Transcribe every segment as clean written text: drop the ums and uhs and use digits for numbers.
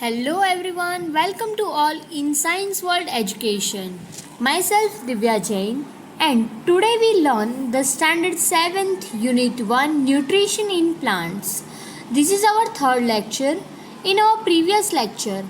Hello everyone, welcome to all in Science World Education. Myself Divya Jain, and today we learn the standard 7th unit 1 nutrition in plants. This is our third lecture. In our previous lecture,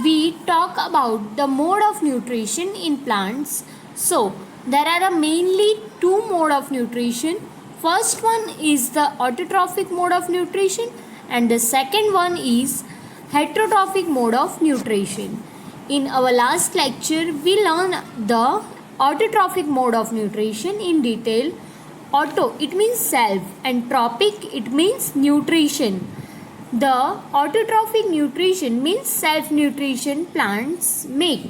we talk about the mode of nutrition in plants. So, there are mainly two mode of nutrition. First one is the autotrophic mode of nutrition and the second one is heterotrophic mode of nutrition. In our last lecture, we learned the autotrophic mode of nutrition in detail. Auto, it means self, and trophic, it means nutrition. The autotrophic nutrition means self-nutrition plants make.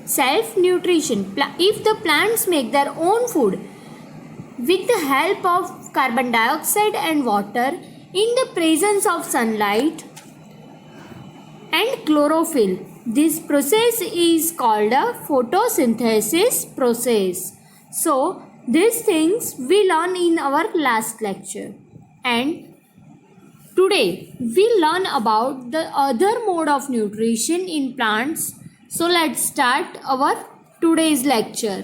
Self-nutrition, if the plants make their own food with the help of carbon dioxide and water in the presence of sunlight and chlorophyll. This process is called a photosynthesis process. So, these things we learn in our last lecture. And today we learn about the other mode of nutrition in plants. So, let's start our today's lecture.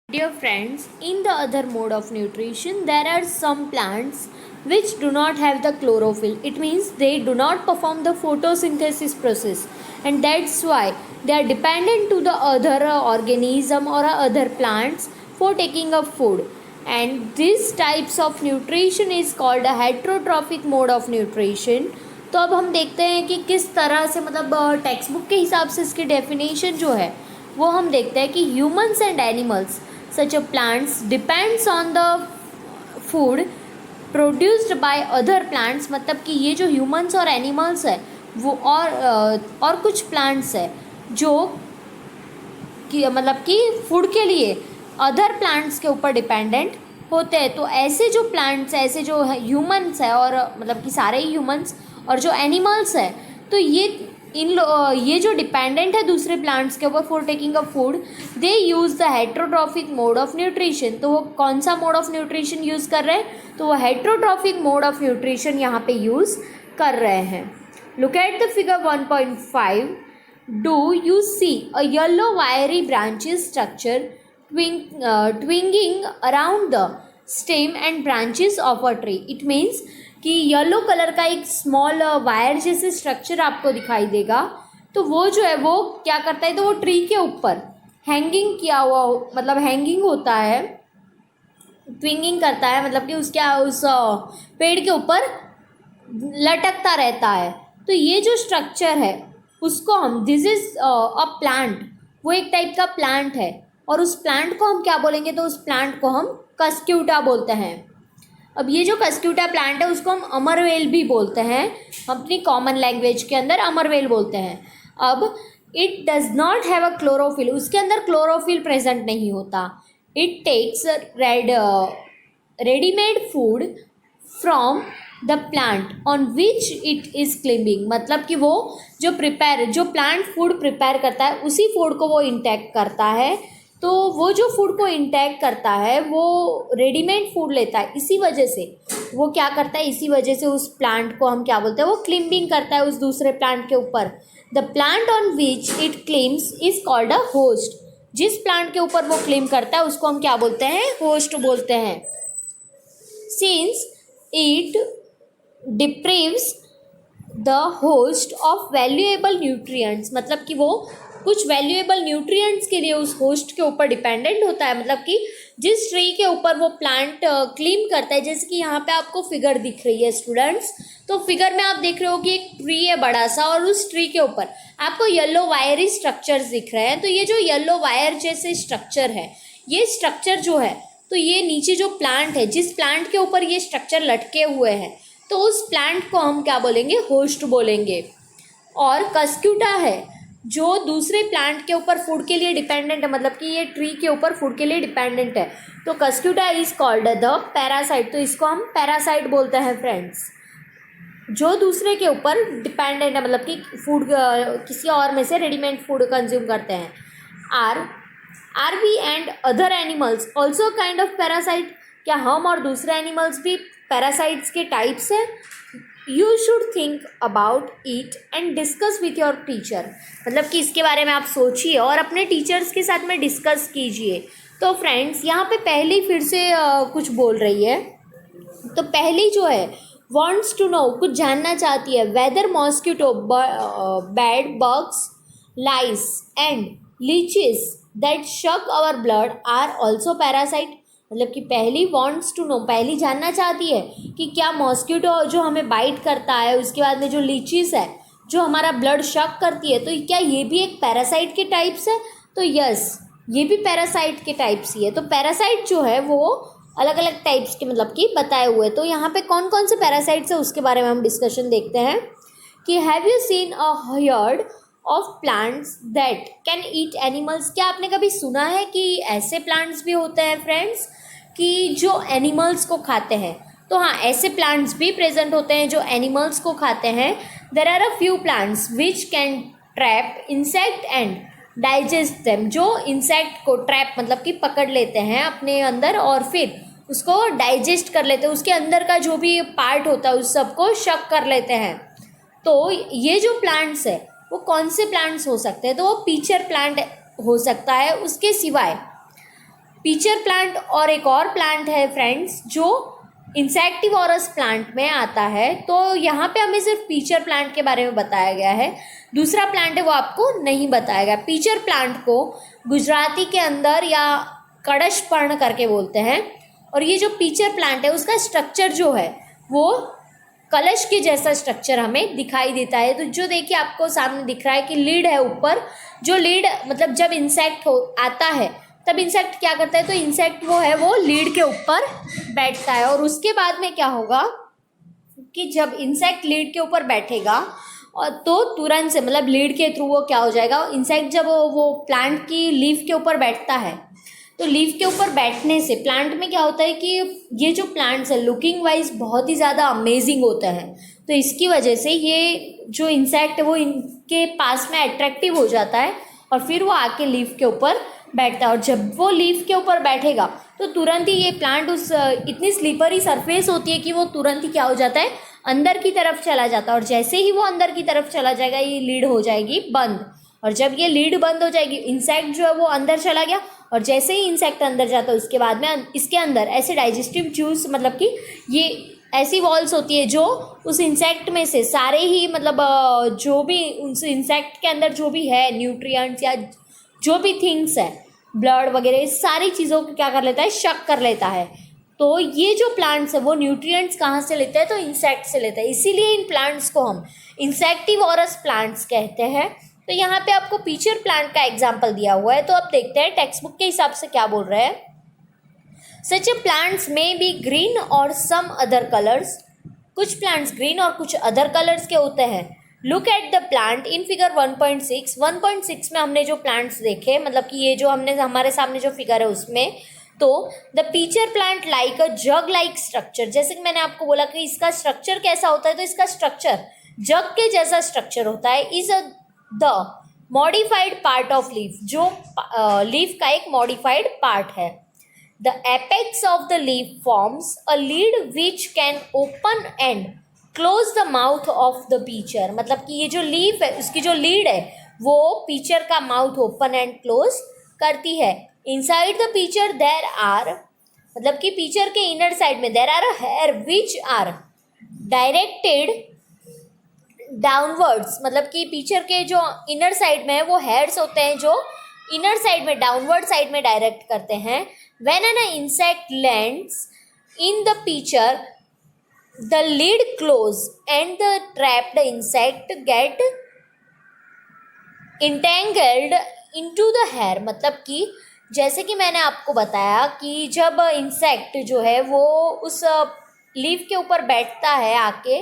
Dear friends, in the other mode of nutrition, there are some plants which do not have the chlorophyll. It means they do not perform the photosynthesis process, and that's why they are dependent to the other organism or other plants for taking up food. And these types of nutrition is called a heterotrophic mode of nutrition. तो अब हम देखते हैं कि किस तरह से मतलब टेक्स्ट बुक के हिसाब से इसकी डेफिनेशन जो है वो हम देखते हैं कि humans and animals such a plants depends on the food produced by other plants. मतलब कि ये जो ह्यूमन्स और एनिमल्स है वो और कुछ प्लांट्स है जो कि मतलब कि फूड के लिए अदर प्लांट्स के ऊपर डिपेंडेंट होते हैं. तो ऐसे जो प्लांट्स है, ऐसे जो ह्यूमन्स है और मतलब कि सारे ही ह्यूमन्स और जो एनिमल्स है, तो ये जो डिपेंडेंट है दूसरे प्लांट्स के ऊपर for taking a food, they use the heterotrophic mode of nutrition. तो वो कौन सा मोड ऑफ न्यूट्रिशन यूज़ कर रहे हैं? तो वो हेट्रोट्रॉफिक मोड ऑफ न्यूट्रिशन यहाँ पे यूज़ कर रहे हैं. Look at the figure 1.5. Do you see a yellow wiry branches structure twining around the stem and branches of a tree. It means कि येलो कलर का एक स्मॉल वायर जैसे structure आपको दिखाई देगा. तो वो जो है वो क्या करता है, तो वो ट्री के ऊपर हैंगिंग किया हुआ मतलब हैंगिंग होता है, ट्विंगिंग करता है, मतलब कि उस पेड़ के ऊपर लटकता रहता है. तो ये जो स्ट्रक्चर है उसको हम दिस इज अ प्लांट, वो एक टाइप का प्लांट है. और उस प्लांट को हम क्या बोलेंगे, तो उस प्लांट को हम कस्क्यूटा बोलते हैं. अब ये जो कस्क्यूटा प्लांट है उसको हम अमरवेल भी बोलते हैं, अपनी कॉमन लैंग्वेज के अंदर अमरवेल बोलते हैं. अब it does not have a chlorophyll, उसके अंदर क्लोरोफिल प्रेजेंट नहीं होता. It takes readymade food from the plant on which it is climbing. मतलब कि वो जो प्लांट फूड प्रिपेयर करता है उसी फूड को वो इंटेक करता है. तो वो जो फूड को इंटेक करता है वो रेडीमेड फूड लेता है. इसी वजह से वो क्या करता है, इसी वजह से उस प्लांट को हम क्या बोलते हैं, वो क्लिम्बिंग करता है उस दूसरे प्लांट के ऊपर. The plant on which it claims is called a host. जिस प्लांट के ऊपर वो क्लिम करता है उसको हम क्या बोलते हैं, होस्ट बोलते हैं. Since it deprives the host of valuable nutrients, मतलब कि वो कुछ वैल्यूएबल न्यूट्रिएंट्स के लिए उस होस्ट के ऊपर डिपेंडेंट होता है. मतलब कि जिस ट्री के ऊपर वो प्लांट क्लीम करता है, जैसे कि यहाँ पे आपको फिगर दिख रही है स्टूडेंट्स. तो फिगर में आप देख रहे हो कि एक ट्री है बड़ा सा और उस ट्री के ऊपर आपको येलो वायरी स्ट्रक्चर्स दिख रहे हैं. तो ये जो येलो वायर जैसे स्ट्रक्चर है, ये स्ट्रक्चर जो है, तो ये नीचे जो प्लांट है, जिस प्लांट के ऊपर ये स्ट्रक्चर लटके हुए हैं, तो उस प्लांट को हम क्या बोलेंगे, होस्ट बोलेंगे. और कस्क्यूटा है जो दूसरे प्लांट के ऊपर फूड के लिए डिपेंडेंट है, मतलब कि ये ट्री के ऊपर फूड के लिए डिपेंडेंट है. तो Cuscuta is called the parasite. तो इसको हम पैरासाइट बोलते हैं फ्रेंड्स, जो दूसरे के ऊपर डिपेंडेंट है, मतलब कि फूड किसी और में से रेडीमेड फूड कंज्यूम करते हैं. Are we and other animals also kind of parasite. क्या हम और दूसरे एनिमल्स भी पैरासाइट्स के टाइप्स हैं? You should think about it and discuss with your teacher. मतलब कि इसके बारे में आप सोचिए और अपने टीचर्स के साथ में डिस्कस कीजिए। तो फ्रेंड्स यहाँ पे पहली फिर से कुछ बोल रही है। तो पहली जो है वॉन्ट्स टू नो, कुछ जानना चाहती है, whether mosquito, bed bugs, lice and leeches that suck our blood are also parasite. मतलब कि पहली वॉन्ट्स टू नो, पहली जानना चाहती है कि क्या मॉस्किटो जो हमें बाइट करता है, उसके बाद में जो लीचीज है जो हमारा ब्लड शक करती है, तो क्या ये भी एक पैरासाइट के टाइप्स है? तो यस, ये भी पैरासाइट के टाइप्स ही है। तो पैरासाइट जो है वो अलग अलग टाइप्स के मतलब कि बताए हुए। तो यहाँ पे कौन कौन से पैरासाइट्स है उसके बारे में हम डिस्कशन देखते हैं कि have you seen a herd of plants that can eat animals. क्या आपने कभी सुना है कि ऐसे प्लांट्स भी होते हैं फ्रेंड्स कि जो एनिमल्स को खाते हैं? तो हाँ, ऐसे प्लांट्स भी प्रेजेंट होते हैं जो एनिमल्स को खाते हैं। There are a few plants which can trap insect and digest them. जो इंसेक्ट को ट्रैप मतलब कि पकड़ लेते हैं अपने अंदर और फिर उसको डाइजेस्ट कर लेते हैं, उसके अंदर का जो भी पार्ट होता है उस सबको शक कर लेते हैं। तो ये जो प्लांट्स है वो कौन से प्लांट्स हो सकते हैं? तो वो पीचर प्लांट हो सकता है। उसके सिवाय पीचर प्लांट और एक और प्लांट है फ्रेंड्स जो इंसेक्टिवोरस प्लांट में आता है। तो यहाँ पे हमें सिर्फ पीचर प्लांट के बारे में बताया गया है, दूसरा प्लांट है वो आपको नहीं बताया गया। पीचर प्लांट को गुजराती के अंदर या कड़श पर्ण करके बोलते हैं। और ये जो पीचर प्लांट है उसका स्ट्रक्चर जो है वो कलश के जैसा स्ट्रक्चर हमें दिखाई देता है। तो जो देखिए आपको सामने दिख रहा है कि लीड है ऊपर, जो लीड मतलब जब इंसेक्ट आता है तब इंसेक्ट क्या करता है? तो इंसेक्ट वो है वो लीड के ऊपर बैठता है। और उसके बाद में क्या होगा कि जब इंसेक्ट लीड के ऊपर बैठेगा और तो तुरंत से मतलब लीड के थ्रू वो क्या हो जाएगा, इंसेक्ट जब वो प्लांट की लीफ के ऊपर बैठता है तो लीफ के ऊपर बैठने से प्लांट में क्या होता है कि ये जो प्लांट्स है लुकिंग वाइज बहुत ही ज़्यादा अमेजिंग होता है। तो इसकी वजह से ये जो इंसेक्ट है वो इनके पास में अट्रैक्टिव हो जाता है और फिर वो आके लीफ के ऊपर बैठता है। और जब वो लीफ के ऊपर बैठेगा तो तुरंत ही ये प्लांट उस इतनी स्लीपरी सरफेस होती है कि वो तुरंत ही क्या हो जाता है, अंदर की तरफ चला जाता है। और जैसे ही वो अंदर की तरफ चला जाएगा ये लीड हो जाएगी बंद। और जब ये लीड बंद हो जाएगी, इंसेक्ट जो है वो अंदर चला गया और जैसे ही इंसेक्ट अंदर जाता है उसके बाद में इसके अंदर ऐसे डाइजेस्टिव जूस मतलब कि ये ऐसी वॉल्स होती है जो उस इंसेक्ट में से सारे ही मतलब जो भी उस इंसेक्ट के अंदर जो भी है न्यूट्रिएंट्स या जो भी थिंग्स है ब्लड वगैरह सारी चीज़ों को क्या कर लेता है, शक कर लेता है। तो ये जो प्लांट्स है वो न्यूट्रिएंट्स कहाँ से लेते हैं? तो इंसेक्ट से लेते हैं। इसीलिए इन प्लांट्स को हम इंसेक्टिवोरस प्लांट्स कहते हैं। तो यहाँ पे आपको पीचर प्लांट का एग्जाम्पल दिया हुआ है। तो अब देखते हैं टेक्स्ट बुक के हिसाब से क्या बोल रहे हैं। सच प्लांट्स में बी ग्रीन और सम अदर कलर्स। कुछ प्लांट्स ग्रीन और कुछ अदर कलर्स के होते हैं। Look at the plant in figure 1.6। 1.6 में हमने जो प्लांट्स देखे मतलब कि ये जो हमने हमारे सामने जो फिगर है उसमें, तो the pitcher plant like a jug like structure. जैसे कि मैंने आपको बोला कि इसका स्ट्रक्चर कैसा होता है, तो इसका स्ट्रक्चर जग के जैसा स्ट्रक्चर होता है। Is the modified part of leaf, जो लीफ का एक मॉडिफाइड पार्ट है। The apex of the leaf forms a lead which can open and close the mouth of the pitcher. मतलब कि ये जो लीफ है उसकी जो लीड है वो पीचर का माउथ ओपन एंड क्लोज करती है। Inside the pitcher there are, मतलब कि पीचर के इनर साइड में there are a hair which are directed downwards. मतलब कि पीचर के जो इनर साइड में है वो हेयर्स होते हैं जो इनर साइड में डाउनवर्ड साइड में डायरेक्ट करते हैं। When an insect lands in the pitcher the lid close and the trapped insect get entangled into the hair। मतलब कि जैसे कि मैंने आपको बताया कि जब इंसेक्ट जो है वो उस लीफ के ऊपर बैठता है आके,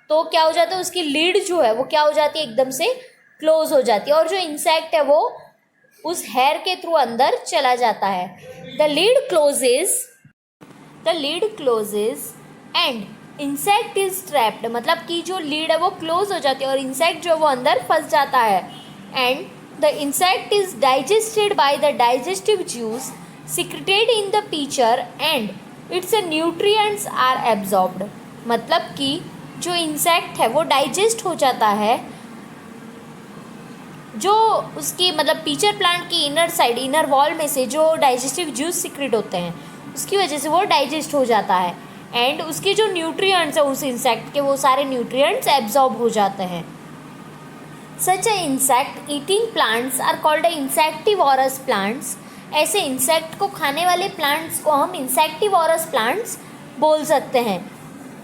तो क्या हो जाता है, उसकी लीड जो है वो क्या हो जाती है, एकदम से क्लोज हो जाती है और जो इंसेक्ट है वो उस हेयर के थ्रू अंदर चला जाता है। The lid closes and insect is trapped. मतलब कि जो लीड है वो क्लोज हो जाती है और इंसेक्ट जो है वो अंदर फंस जाता है। And the insect is digested by the digestive juice secreted in the pitcher and its nutrients are absorbed. मतलब कि जो इंसेक्ट है वो डाइजेस्ट हो जाता है, जो उसकी मतलब पीचर प्लांट की इनर साइड, इनर वॉल में से जो डाइजेस्टिव जूस सीक्रेट होते हैं उसकी वजह से वो डाइजेस्ट हो जाता है एंड उसके जो न्यूट्रिएंट्स हैं उस इंसेक्ट के, वो सारे न्यूट्रिएंट्स एब्जॉर्ब हो जाते हैं। Such a insect eating plants are called a insectivorous plants. ऐसे इंसेक्ट को खाने वाले प्लांट्स को हम इंसेक्टिवोरस प्लांट्स बोल सकते हैं।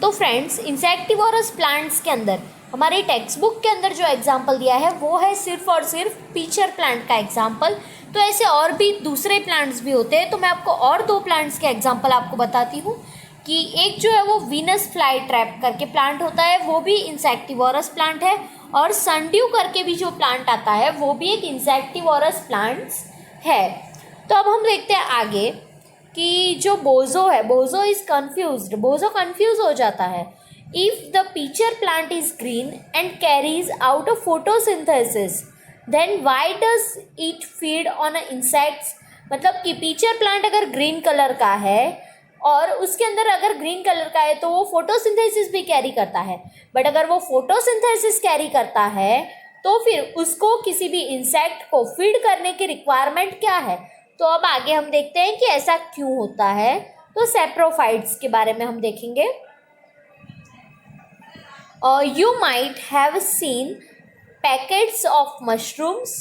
तो फ्रेंड्स, इंसेक्टिवोरस प्लांट्स के अंदर हमारे टेक्स्ट बुक के अंदर जो एग्जाम्पल दिया है वो है सिर्फ और सिर्फ पीचर प्लांट का एग्जाम्पल। तो ऐसे और भी दूसरे प्लांट्स भी होते हैं, तो मैं आपको और 2 प्लांट्स के एग्जाम्पल आपको बताती हूँ कि एक जो है वो वीनस फ्लाई ट्रैप करके प्लांट होता है, वो भी इंसेक्टिवोरस प्लांट है, और सनड्यू करके भी जो प्लांट आता है वो भी एक इंसेक्टिवोरस प्लांट्स है। तो अब हम देखते हैं आगे कि जो बोजो है, बोजो इज कन्फ्यूज्ड, बोजो कन्फ्यूज हो जाता है। If the pitcher plant is green and carries out of photosynthesis then why does it feed on insects. मतलब कि पीचर प्लांट अगर ग्रीन कलर का है और उसके अंदर अगर ग्रीन कलर का है तो वो फोटोसिंथेसिस भी कैरी करता है, बट अगर वो फोटोसिंथेसिस कैरी करता है तो फिर उसको किसी भी इंसेक्ट को फीड करने की रिक्वायरमेंट क्या है। तो अब आगे हम देखते हैं कि ऐसा क्यों होता है। तो सेप्रोफाइट्स के बारे में हम देखेंगे। You might have seen packets of mushrooms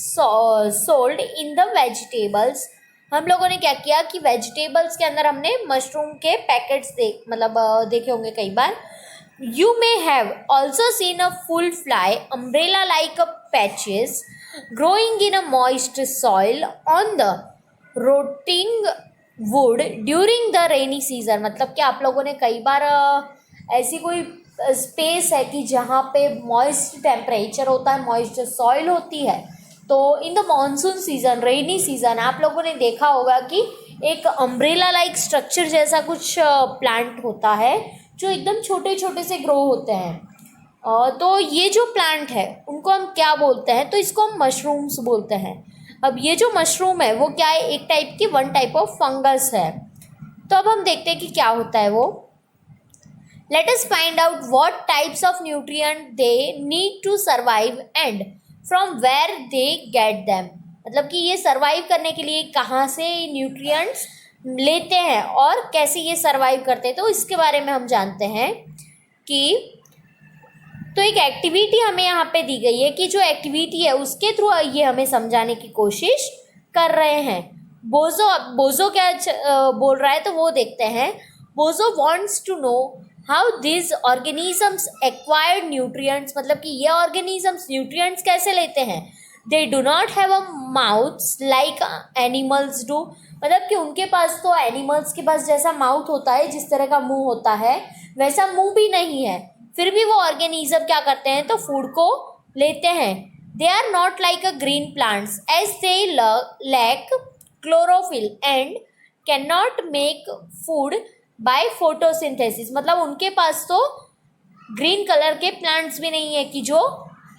sold in the vegetables. हम लोगों ने क्या किया कि वेजिटेबल्स के अंदर हमने मशरूम के पैकेट्स देखे होंगे कई बार। You may have also seen a full fly umbrella like a patches growing in a moist soil on the rotting wood during the rainy season. मतलब कि आप लोगों ने कई बार ऐसी कोई स्पेस है कि जहाँ पे मॉइस्ट टेम्परेचर होता है, मॉइस्ट सॉइल होती है, तो in the monsoon season, rainy season, आप लोगों ने देखा होगा कि एक अम्ब्रेला लाइक स्ट्रक्चर जैसा कुछ प्लांट होता है जो एकदम छोटे छोटे से ग्रो होते हैं। तो ये जो प्लांट है उनको हम क्या बोलते हैं, तो इसको हम मशरूम्स बोलते हैं। अब ये जो मशरूम है वो क्या है, एक टाइप की वन टाइप ऑफ फंगस है। तो अब हम देखते हैं कि क्या होता है वो। Let us find out what types of nutrient they need to survive and from where they get them. मतलब कि ये सर्वाइव करने के लिए कहाँ से न्यूट्रिएंट्स लेते हैं और कैसे ये सर्वाइव करते हैं, तो इसके बारे में हम जानते हैं कि तो एक एक्टिविटी हमें यहाँ पे दी गई है कि जो एक्टिविटी है उसके थ्रू ये हमें समझाने की कोशिश कर रहे हैं। बोजो क्या बोल रहा है तो वो देखते हैं। Boojho wants to know how this organisms acquired nutrients. मतलब कि ये ऑर्गेनिजम्स न्यूट्रिएंट्स कैसे लेते हैं। They do not have a mouths like animals do. मतलब कि उनके पास तो एनिमल्स के पास जैसा माउथ होता है, जिस तरह का मुंह होता है, वैसा मुंह भी नहीं है, फिर भी वो ऑर्गेनिज्म क्या करते हैं तो फूड को लेते हैं। They are not like a green plants as they lack chlorophyll and can not make food by photosynthesis. मतलब उनके पास तो ग्रीन कलर के प्लांट्स भी नहीं है कि जो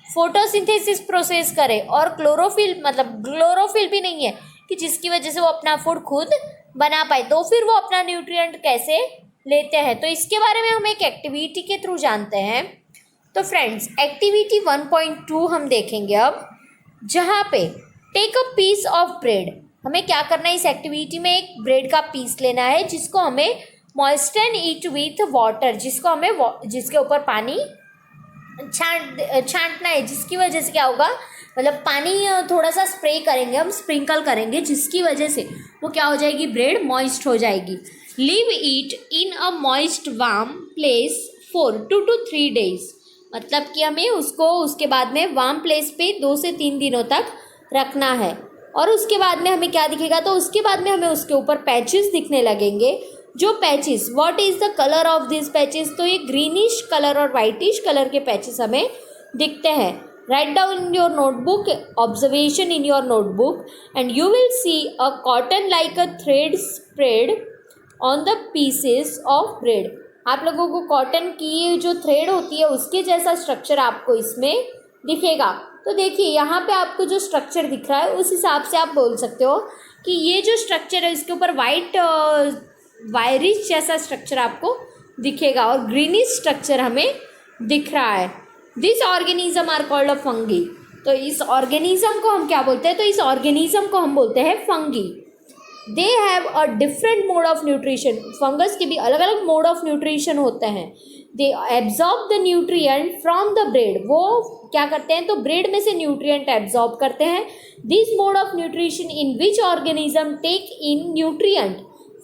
फोटोसिंथेसिस प्रोसेस करे, और क्लोरोफिल मतलब क्लोरोफिल भी नहीं है कि जिसकी वजह से वो अपना फूड खुद बना पाए। तो फिर वो अपना न्यूट्रिएंट कैसे लेते हैं, तो इसके बारे में हम एक एक्टिविटी के थ्रू जानते हैं। तो फ्रेंड्स, एक्टिविटी 1.2 हम देखेंगे अब, जहाँ पे take a piece of bread. हमें क्या करना है इस एक्टिविटी में, एक ब्रेड का पीस लेना है जिसको हमें मॉइस्टन इट विथ वाटर, जिसको हमें जिसके ऊपर पानी छांटना है, जिसकी वजह से क्या होगा, मतलब पानी थोड़ा सा स्प्रे करेंगे, हम स्प्रिंकल करेंगे, जिसकी वजह से वो क्या हो जाएगी, ब्रेड मॉइस्ट हो जाएगी। Leave it in a moist warm place for 2 to 3 days। मतलब कि हमें उसको उसके बाद में वार्म प्लेस पे 2 से 3 दिनों तक रखना है। और उसके बाद में हमें क्या दिखेगा, तो उसके बाद में हमें उसके ऊपर पैचेस दिखने लगेंगे। जो patches, what is the colour of this patches, तो ये ग्रीनिश कलर और वाइटिश कलर के पैचेस हमें दिखते हैं। Write down in your notebook observation in your notebook and you will see a cotton like a thread spread on the pieces of bread. आप लोगों को कॉटन की जो थ्रेड होती है उसके जैसा स्ट्रक्चर आपको इसमें दिखेगा। तो देखिए यहाँ पे आपको जो स्ट्रक्चर दिख रहा है उस हिसाब से आप बोल सकते हो कि ये जो स्ट्रक्चर है इसके ऊपर वाइट वायरिश जैसा स्ट्रक्चर आपको दिखेगा और ग्रीनिश स्ट्रक्चर हमें दिख रहा है। This organism are called a fungi. तो इस ऑर्गेनिज्म को हम क्या बोलते हैं? तो इस ऑर्गेनिज्म को हम बोलते हैं fungi. They have a different mode of nutrition. Fungus के भी अलग अलग मोड ऑफ न्यूट्रिशन होते हैं। They absorb the nutrient from the bread. वो क्या करते हैं? तो ब्रेड में से न्यूट्रिएंट एब्जॉर्ब करते हैं। This mode of nutrition in which organism take in nutrient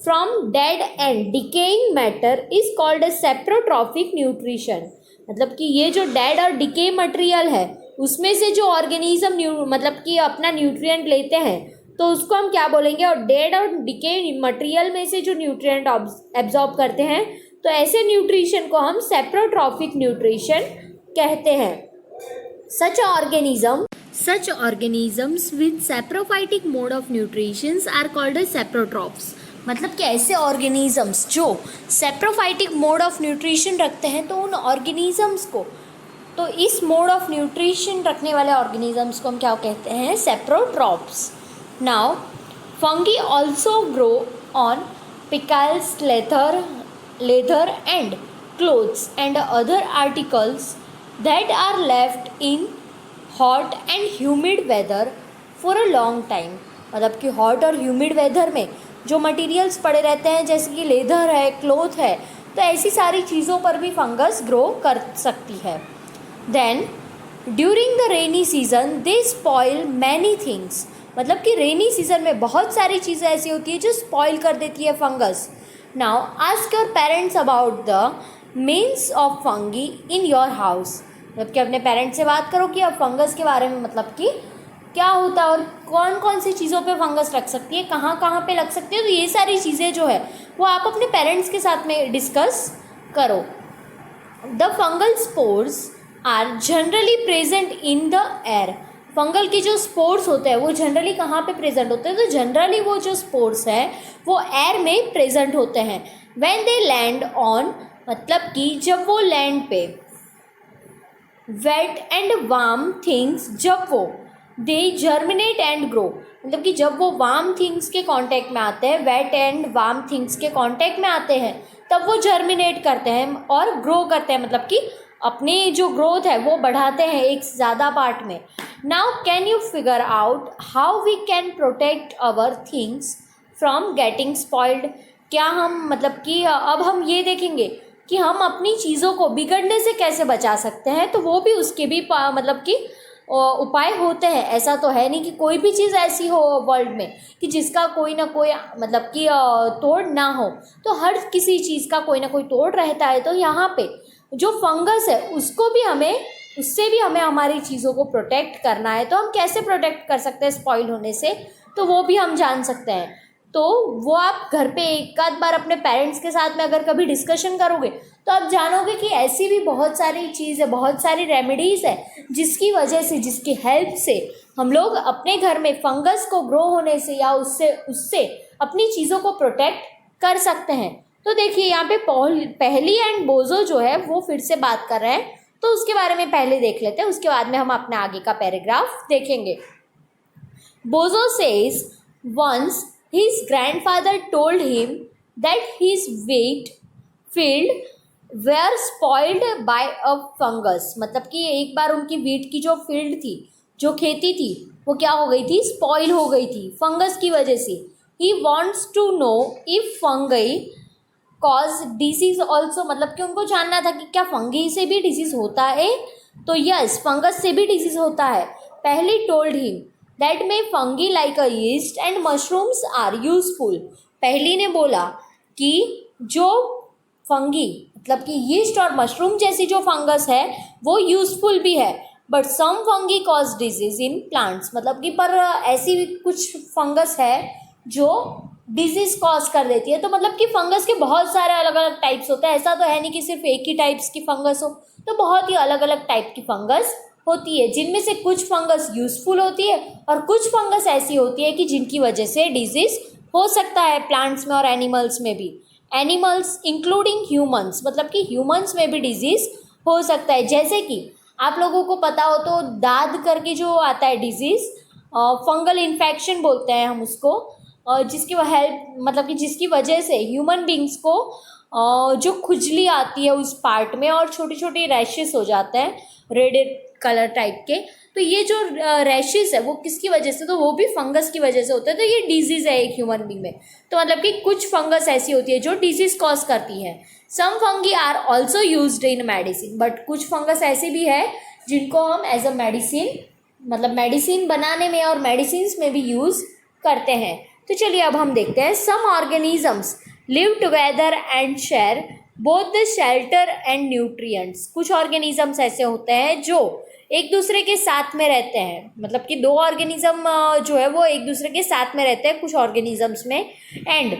from dead and decaying matter is called a saprotrophic nutrition. मतलब कि ये जो डेड और डिके मटेरियल है उसमें से जो ऑर्गेनिज्म मतलब कि अपना न्यूट्रिएंट लेते हैं तो उसको हम क्या बोलेंगे? और डेड और डिके मटेरियल में से जो न्यूट्रिएंट एब्जॉर्ब करते हैं तो ऐसे न्यूट्रिशन को हम सेप्रोट्रॉफिक न्यूट्रिशन कहते हैं। Such organisms with saprophytic mode of nutrition are called as saprotrophs। मतलब कि ऐसे ऑर्गेनिजम्स जो सेप्रोफाइटिक मोड ऑफ न्यूट्रिशन रखते हैं तो उन ऑर्गेनिजम्स को, तो इस मोड ऑफ न्यूट्रिशन रखने वाले ऑर्गेनिजम्स को हम क्या कहते हैं? Saprotrophs. Now fungi also grow on pickles, leather and clothes and other articles that are left in hot and humid weather for a long time. मतलब कि हॉट और ह्यूमिड वेदर में जो मटेरियल्स पड़े रहते हैं जैसे कि लेदर है, क्लोथ है, तो ऐसी सारी चीज़ों पर भी फंगस ग्रो कर सकती है। Then during the rainy season they spoil many things. मतलब कि रेनी सीजन में बहुत सारी चीज़ें ऐसी होती है जो स्पॉइल कर देती है fungus. Now ask your parents about the means of fungi in your house. मतलब कि अपने पेरेंट्स से बात करो कि अब फंगस के बारे में, मतलब कि क्या होता है और कौन कौन सी चीज़ों पे फंगस लग सकती है, कहाँ कहाँ पे लग सकती है। तो ये सारी चीज़ें जो है वो आप अपने पेरेंट्स के साथ में डिस्कस करो। The fungal spores are generally present in the air. Fungal के जो स्पोर्स होते हैं वो जनरली कहाँ पे प्रेजेंट होते हैं? तो जनरली वो जो स्पोर्स है वो एयर में प्रेजेंट होते हैं। व्हेन दे लैंड ऑन, मतलब कि जब वो लैंड पे, वेट एंड वार्म थिंग्स, जब वो दे जर्मिनेट एंड ग्रो। मतलब कि जब वो वार्म थिंग्स के कांटेक्ट में आते हैं, वेट एंड वार्म थिंग्स के कांटेक्ट में आते हैं, तब वो जर्मिनेट करते हैं और ग्रो करते हैं। मतलब कि अपनी जो ग्रोथ है वो बढ़ाते हैं एक ज़्यादा पार्ट में। Now can you figure out how we can protect our things from getting spoiled. क्या हम, मतलब कि अब हम ये देखेंगे कि हम अपनी चीज़ों को बिगड़ने से कैसे बचा सकते हैं। तो वो भी उसके भी मतलब कि उपाय होते हैं। ऐसा तो है नहीं कि कोई भी चीज़ ऐसी हो वर्ल्ड में कि जिसका कोई ना कोई मतलब कि तोड़ ना हो। तो हर किसी चीज़ का कोई ना कोई तोड़ रहता है। तो यहाँ पे जो फंगस है उसको भी हमें, उससे भी हमें हमारी चीज़ों को प्रोटेक्ट करना है। तो हम कैसे प्रोटेक्ट कर सकते हैं स्पॉइल होने से, तो वो भी हम जान सकते हैं। तो वो आप घर पे एक आध बार अपने पेरेंट्स के साथ में अगर कभी डिस्कशन करोगे तो आप जानोगे कि ऐसी भी बहुत सारी चीज़ है, बहुत सारी रेमेडीज़ है जिसकी वजह से, जिसकी हेल्प से हम लोग अपने घर में फंगस को ग्रो होने से या उससे अपनी चीज़ों को प्रोटेक्ट कर सकते हैं। तो देखिए यहाँ पे पहली एंड बोजो जो है वो फिर से बात कर रहे हैं, तो उसके बारे में पहले देख लेते हैं, उसके बाद में हम अपने आगे का पैराग्राफ देखेंगे। Boojho says once his grandfather told him that his wheat field were spoiled by a fungus। मतलब कि एक बार उनकी वीट की जो फील्ड थी, जो खेती थी, वो क्या हो गई थी? स्पॉइल हो गई थी फंगस की वजह से। he wants to know if fungi cause disease also। मतलब कि उनको जानना था कि क्या फंगी से भी डिजीज होता है। तो यस, फंगस से भी डिजीज होता है। Paheli told him that many fungi like a yeast and mushrooms are useful. Paheli ने बोला कि जो फंगी, मतलब कि यीस्ट और मशरूम जैसी जो फंगस है वो यूजफुल भी है, but some fungi cause disease in plants. मतलब कि पर ऐसी कुछ फंगस है जो डिजीज कॉज कर देती है। तो मतलब कि फंगस के बहुत सारे अलग अलग टाइप्स होते हैं। ऐसा तो है नहीं कि सिर्फ एक ही टाइप्स की फंगस हो, तो बहुत ही अलग अलग टाइप की फंगस होती है, जिनमें से कुछ फंगस यूजफुल होती है और कुछ फंगस ऐसी होती है कि जिनकी वजह से डिजीज हो सकता है प्लांट्स में और एनिमल्स में भी। एनिमल्स इंक्लूडिंग ह्यूमंस, मतलब कि ह्यूमंस में भी डिजीज हो सकता है। जैसे कि आप लोगों को पता हो तो दाद करके जो आता है डिजीज, फंगल इन्फेक्शन बोलते हैं हम उसको, जिसकी हेल्प, मतलब कि जिसकी वजह से ह्यूमन बींग्स को जो खुजली आती है उस पार्ट में और छोटे छोटे रैशेस हो जाते हैं रेड कलर टाइप के। तो ये जो रैशेस है वो किसकी वजह से, तो वो भी फंगस की वजह से होता है। तो ये डिजीज़ है एक ह्यूमन बींग में। तो मतलब कि कुछ फंगस ऐसी होती है जो डिजीज़ कॉज करती है। Some fungi are also used in medicine, but कुछ फंगस ऐसे भी है जिनको हम एज अ मेडिसिन, मतलब मेडिसिन बनाने में और मेडिसिन में भी यूज़ करते हैं। तो चलिए अब हम देखते हैं। Some organisms live together and share both the shelter and nutrients. कुछ ऑर्गेनिजम्स ऐसे होते हैं जो एक दूसरे के साथ में रहते हैं, मतलब कि दो ऑर्गेनिज्म जो है वो एक दूसरे के साथ में रहते हैं कुछ ऑर्गेनिजम्स में, एंड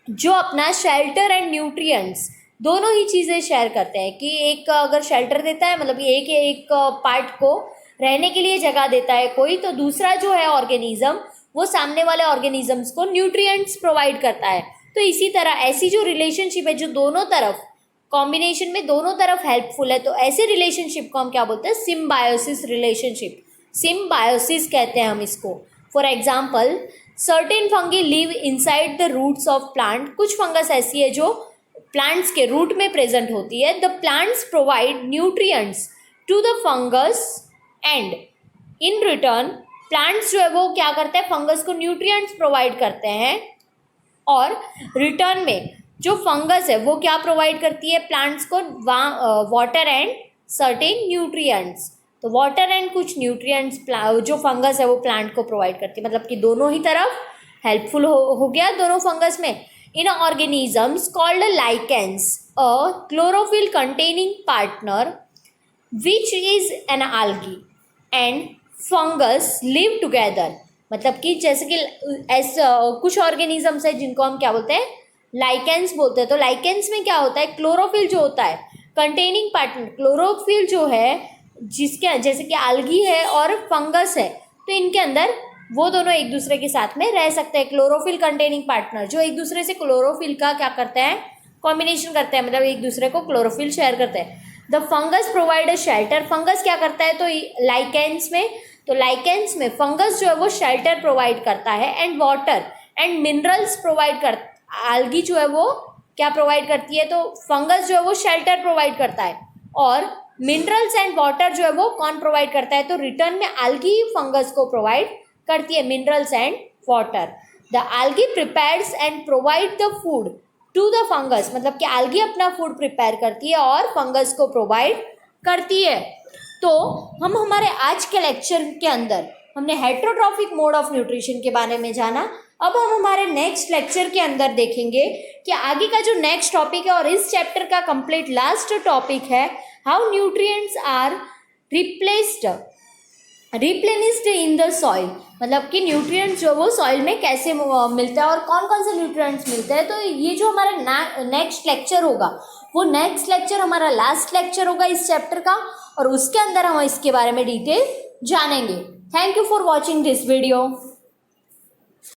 जो अपना शेल्टर एंड न्यूट्रिएंट्स दोनों ही चीज़ें शेयर करते हैं। कि एक अगर शेल्टर देता है, मतलब एक पार्ट को रहने के लिए जगह देता है कोई, तो दूसरा जो है ऑर्गेनिज्म वो सामने वाले ऑर्गेनिजम्स को न्यूट्रिएंट्स प्रोवाइड करता है। तो इसी तरह ऐसी जो रिलेशनशिप है जो दोनों तरफ कॉम्बिनेशन में दोनों तरफ हेल्पफुल है, तो ऐसे रिलेशनशिप को हम क्या बोलते हैं, सिम्बायोसिस रिलेशनशिप, सिम्बायोसिस कहते हैं हम इसको। For example certain fungi live inside the roots of plant. कुछ फंगस ऐसी है जो प्लांट्स के रूट में प्रेजेंट होती है। The plants provide nutrients to the fungus and in return plants जो है वो क्या करते हैं, फंगस को न्यूट्रिएंट्स प्रोवाइड करते हैं, और रिटर्न में जो फंगस है वो क्या प्रोवाइड करती है प्लांट्स को, वाटर एंड सर्टेन न्यूट्रिएंट्स। तो वाटर एंड कुछ न्यूट्रिएंट्स जो फंगस है वो प्लांट को प्रोवाइड करती है, मतलब कि दोनों ही तरफ हेल्पफुल हो गया दोनों फंगस में। In organisms called lichens a chlorophyll containing partner which is an algae and fungus live together. मतलब कि जैसे कि कुछ ऑर्गेनिजम्स है जिनको हम क्या बोलते हैं, लाइकेंस बोलते हैं। तो लाइकेंस में क्या होता है, क्लोरोफिल जो होता है कंटेनिंग पार्टनर, क्लोरोफिल जो है जिसके जैसे कि algae है और फंगस है, तो इनके अंदर वो दोनों एक दूसरे के साथ में रह सकते हैं। क्लोरोफिल कंटेनिंग पार्टनर जो एक दूसरे से क्लोरोफिल का क्या करते हैं, कॉम्बिनेशन करते हैं, मतलब एक दूसरे को क्लोरोफिल शेयर करते हैं। The fungus provide a shelter. Fungus क्या करता है, तो लाइकेंस में, तो लाइकेंस में फंगस जो है वो शेल्टर प्रोवाइड करता है, and water and minerals provide कर, algae जो है वो क्या प्रोवाइड करती है, तो फंगस जो है वो शेल्टर प्रोवाइड करता है, और मिनरल्स एंड वाटर जो है वो कौन प्रोवाइड करता है, तो रिटर्न में algae फंगस को प्रोवाइड करती है minerals and water. The algae prepares and provide the food to the fungus. मतलब कि algae अपना फूड प्रिपेयर करती है और फंगस को प्रोवाइड करती है। तो हम हमारे आज के लेक्चर के अंदर हमने हेटेरोट्रॉफिक मोड ऑफ न्यूट्रिशन के बारे में जाना। अब हम हमारे नेक्स्ट लेक्चर के अंदर देखेंगे कि आगे का जो नेक्स्ट टॉपिक है, और इस चैप्टर का कंप्लीट लास्ट टॉपिक है, how nutrients are replenished in the soil. मतलब कि न्यूट्रिएंट्स जो वो सॉइल में कैसे मिलता है और कौन कौन से न्यूट्रिएंट्स मिलते हैं। तो ये जो हमारा नेक्स्ट लेक्चर होगा वो नेक्स्ट लेक्चर हमारा लास्ट लेक्चर होगा इस चैप्टर का, और उसके अंदर हम इसके बारे में डिटेल जानेंगे। Thank you for watching this video.